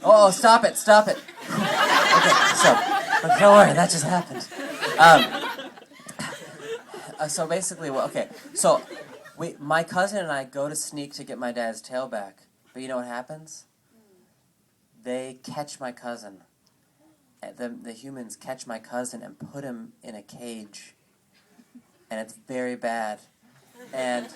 Oh, stop it. Okay, so, don't worry, that just happened. So basically, my cousin and I go to sneak to get my dad's tail back. But you know what happens? They catch my cousin. The humans catch my cousin and put him in a cage. And it's very bad. And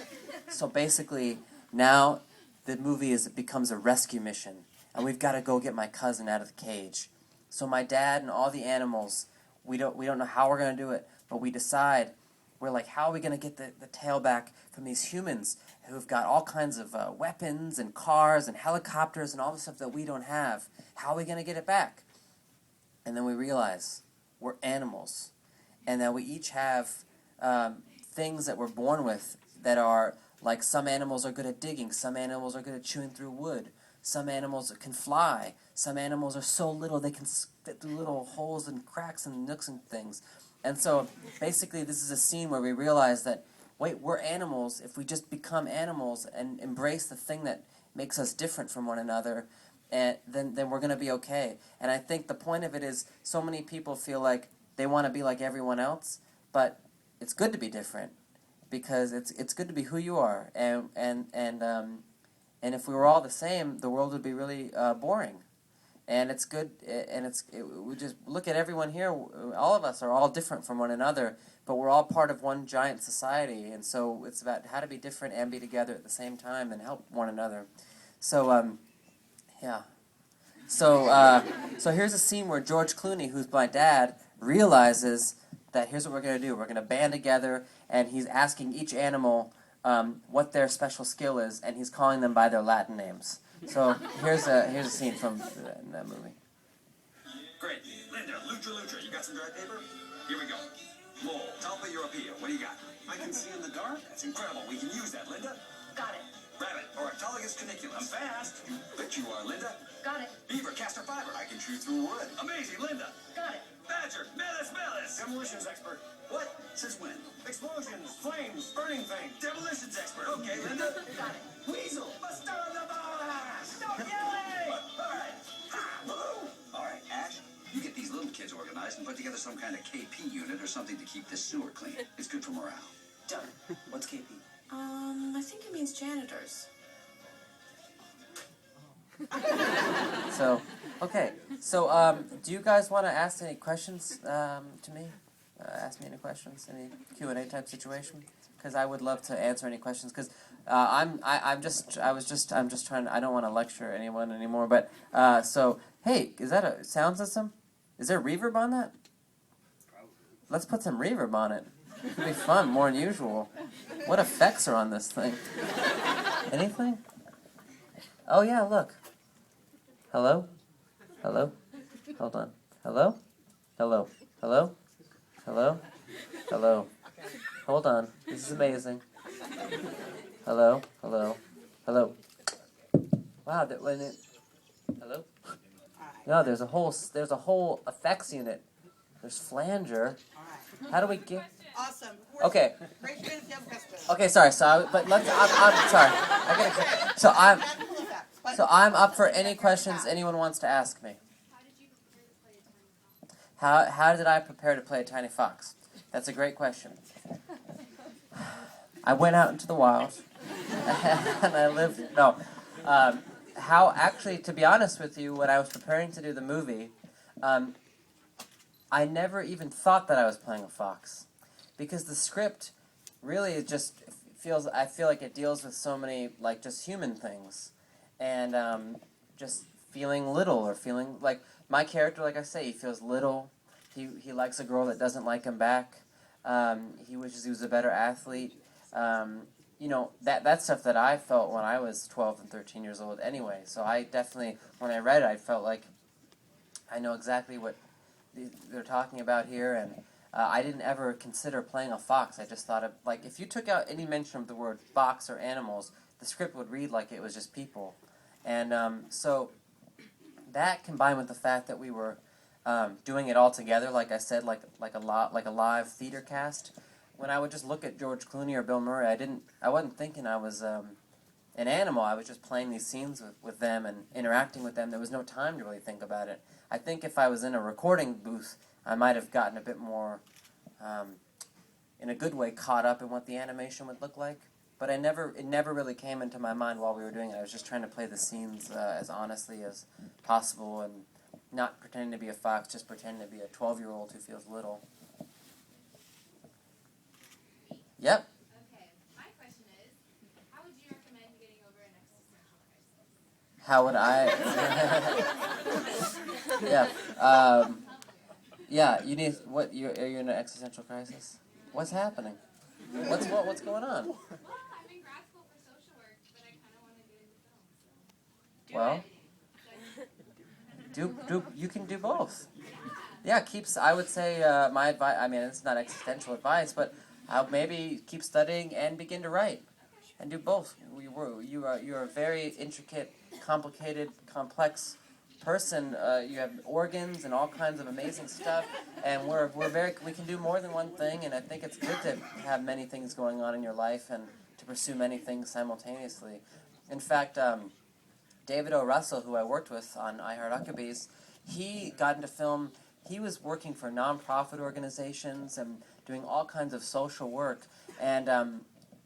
so basically, now the movie becomes a rescue mission. And we've got to go get my cousin out of the cage. So my dad and all the animals, we don't know how we're going to do it, but we decide, we're like, how are we going to get the tail back from these humans who've got all kinds of weapons and cars and helicopters and all the stuff that we don't have? How are we going to get it back? And then we realize we're animals, and that we each have things that we're born with that are, like, some animals are good at digging, some animals are good at chewing through wood, some animals can fly, some animals are so little they can fit through little holes and cracks and nooks and things. And so basically this is a scene where we realize that, wait, we're animals. If we just become animals and embrace the thing that makes us different from one another, and then we're going to be okay. And I think the point of it is, so many people feel like they want to be like everyone else, but it's good to be different, because it's good to be who you are. And if we were all the same, the world would be really boring. And it's good, and we just look at everyone here. All of us are all different from one another, but we're all part of one giant society. And so it's about how to be different and be together at the same time and help one another. So, yeah. So here's a scene where George Clooney, who's my dad, realizes that here's what we're going to do. We're going to band together, and he's asking each animal what their special skill is, and he's calling them by their Latin names. So here's a scene from that movie. Great. Linda, Lucha, you got some dry paper? Here we go. Mole, Talpa Europea, what do you got? I can see in the dark? That's incredible. We can use that, Linda. Got it. Rabbit, Ornithologous cuniculus. I'm fast. You bet you are, Linda. Got it. Beaver, castor fiber. I can chew through wood. Amazing, Linda. Got it. Badger, Melis. Demolitions expert. What? Since when? Explosions, flames, burning things. Demolitions expert. Okay, Linda. Got it. Weasel, Buster of the Boss. Stop yelling! All right. Ha! Woo! All right, Ash, you get these little kids organized and put together some kind of KP unit or something to keep this sewer clean. It's good for morale. Done. What's KP? I think it means janitors. So, okay. So, do you guys want to ask any questions to me? Ask me any questions, any Q&A type situation? Because I would love to answer any questions. Because I'm just trying. I don't want to lecture anyone anymore. But so, hey, is that a sound system? Is there reverb on that? Let's put some reverb on it. It'll be fun, more than usual. What effects are on this thing? Anything? Oh yeah, look. Hello? Hello? Hold on. Hello? Hello? Hello? Hello? Hello? Hold on. This is amazing. Hello? Hello? Hello? Wow, that when it... Hello? No, there's a whole effects unit. There's flanger. How do we get... Awesome. Okay. Raise your hand if you have a question. Okay, sorry. So, I'm sorry. I'm up for any questions anyone wants to ask me. How did I prepare to play a tiny fox? That's a great question. I went out into the wild, and I lived. No, to be honest with you, when I was preparing to do the movie, I never even thought that I was playing a fox. Because the script really just I feel like it deals with so many, like, just human things. And just feeling little, or feeling like, my character, like I say, he feels little. He likes a girl that doesn't like him back. He wishes he was a better athlete. That's stuff that I felt when I was 12 and 13 years old anyway. So I definitely, when I read it, I felt like I know exactly what they're talking about here, and I didn't ever consider playing a fox. I just thought of, like, if you took out any mention of the word fox or animals, the script would read like it was just people. And so that, combined with the fact that we were doing it all together, like I said, like a live theater cast, when I would just look at George Clooney or Bill Murray, I wasn't thinking I was an animal. I was just playing these scenes with them and interacting with them. There was no time to really think about it. I think if I was in a recording booth, I might have gotten a bit more, in a good way, caught up in what the animation would look like. But it never really came into my mind while we were doing it. I was just trying to play the scenes as honestly as possible and not pretending to be a fox, just pretending to be a 12-year-old who feels little. Yep. Okay, my question is, how would you recommend getting over an existential crisis? How would I? Yeah. You need what? Are you in an existential crisis? What's happening? What's going on? Well, I'm in grad school for social work, but I kind of want to get into film. So. Well, you can do both. Yeah, I would say my advice. I mean, it's not existential advice, but maybe keep studying and begin to write, and do both. You're a very intricate, complicated, complex person. You have organs and all kinds of amazing stuff, and we can do more than one thing. And I think it's good to have many things going on in your life and to pursue many things simultaneously. In fact, David O. Russell, who I worked with on I Heart Huckabees, he got into film. He was working for nonprofit organizations and doing all kinds of social work. And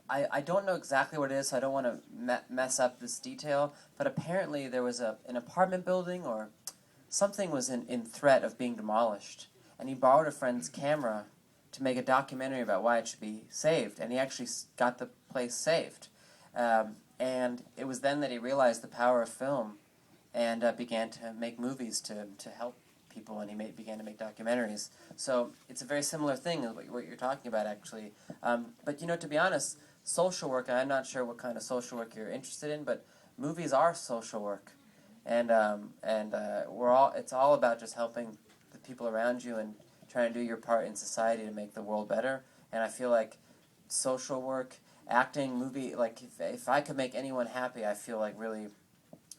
I don't know exactly what it is, so I don't want to mess up this detail, but apparently there was an apartment building or something was in threat of being demolished. And he borrowed a friend's camera to make a documentary about why it should be saved. And he actually got the place saved. And it was then that he realized the power of film and began to make movies to help people, and he began to make documentaries. So it's a very similar thing as what you're talking about, actually. But, to be honest, social work, I'm not sure what kind of social work you're interested in, but movies are social work. And it's all about just helping the people around you and trying to do your part in society to make the world better. And I feel like social work, acting, movie, like if I could make anyone happy, I feel like really,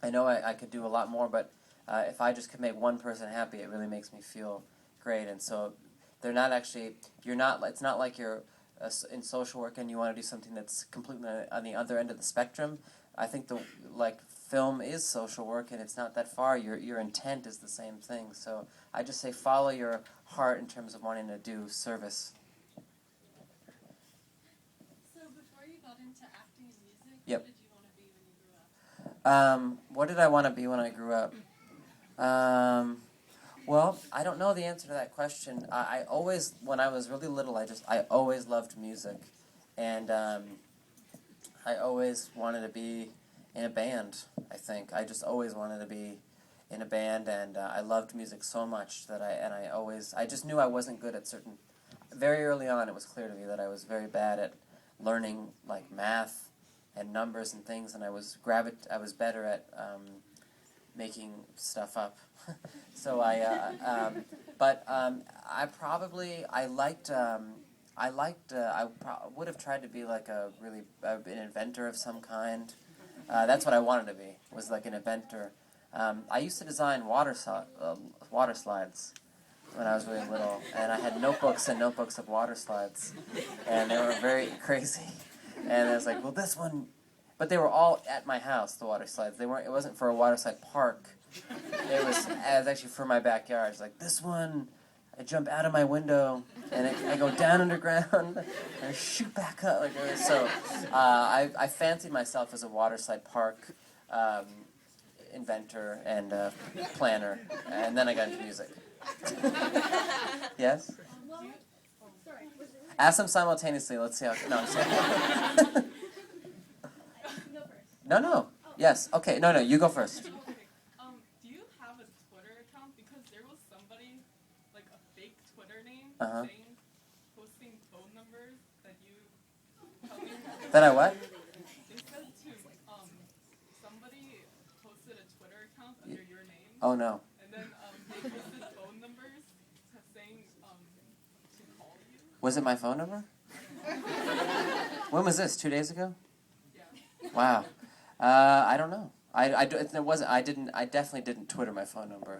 I know I could do a lot more, but if I just could make one person happy, it really makes me feel great. And so it's not like you're in social work and you want to do something that's completely on the other end of the spectrum. I think film is social work, and it's not that far. Your intent is the same thing. So I just say follow your heart in terms of wanting to do service. So before you got into acting and music, Yep. what did you want to be when you grew up? What did I want to be when I grew up? Well, I don't know the answer to that question. I always, when I was really little, I always loved music, and I always wanted to be in a band. I think I just always wanted to be in a band, and I loved music so much that I just knew I wasn't good at certain. Very early on, it was clear to me that I was very bad at learning like math and numbers and things, and I was better at making stuff up. So I would have tried to be like an inventor of some kind. That's what I wanted to be, was like an inventor. I used to design water slides when I was really little, and I had notebooks and notebooks of water slides, and they were very crazy. And I was like, well, this one, but they were all at my house, the water slides. It wasn't for a water slide park. It was actually for my backyard. It's like, this one, I jump out of my window, and I go down underground, and I shoot back up. I fancied myself as a water slide park inventor and planner, and then I got into music. Yes? Ask them simultaneously. Let's see how. No, I'm sorry. No. Yes. Okay. No. You go first. Do you have a Twitter account? Because there was somebody, like a fake Twitter name, posting phone numbers that you. That I what? They said somebody posted a Twitter account under your name. Oh no. And then they posted phone numbers saying to call you. Was it my phone number? When was this? 2 days ago? Yeah. Wow. I don't know. I definitely didn't Twitter my phone number.